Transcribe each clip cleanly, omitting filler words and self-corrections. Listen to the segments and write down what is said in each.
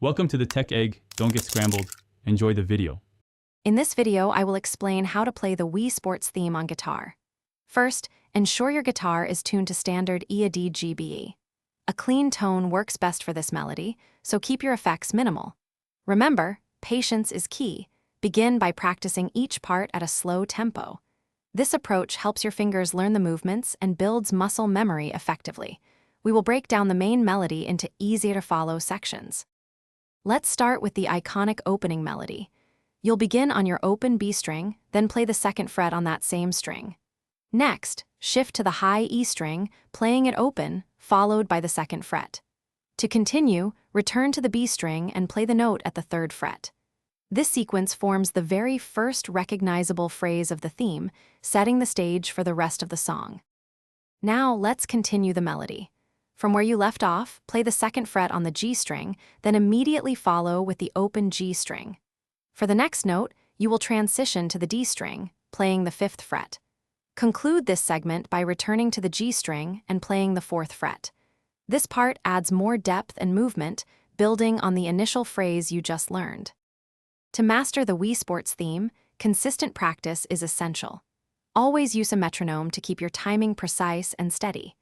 Welcome to the Tech Egg. Don't get scrambled. Enjoy the video. In this video, I will explain how to play the Wii Sports theme on guitar. First, ensure your guitar is tuned to standard E-A-D-G-B-E. A clean tone works best for this melody, so keep your effects minimal. Remember, patience is key. Begin by practicing each part at a slow tempo. This approach helps your fingers learn the movements and builds muscle memory effectively. We will break down the main melody into easier-to-follow sections. Let's start with the iconic opening melody. You'll begin on your open B string, then play the second fret on that same string. Next, shift to the high E string, playing it open, followed by the second fret. To continue, return to the B string and play the note at the third fret. This sequence forms the very first recognizable phrase of the theme, setting the stage for the rest of the song. Now, let's continue the melody. From where you left off, play the second fret on the G string, then immediately follow with the open G string. For the next note, you will transition to the D string, playing the fifth fret. Conclude this segment by returning to the G string and playing the fourth fret. This part adds more depth and movement, building on the initial phrase you just learned. To master the Wii Sports theme, consistent practice is essential. Always use a metronome to keep your timing precise and steady.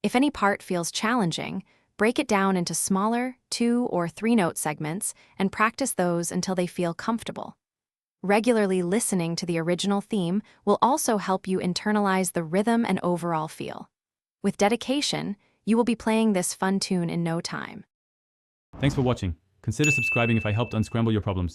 If any part feels challenging, break it down into smaller 2- or 3-note segments and practice those until they feel comfortable. Regularly listening to the original theme will also help you internalize the rhythm and overall feel. With dedication, you will be playing this fun tune in no time. Thanks for watching. Consider subscribing if I helped unscramble your problems.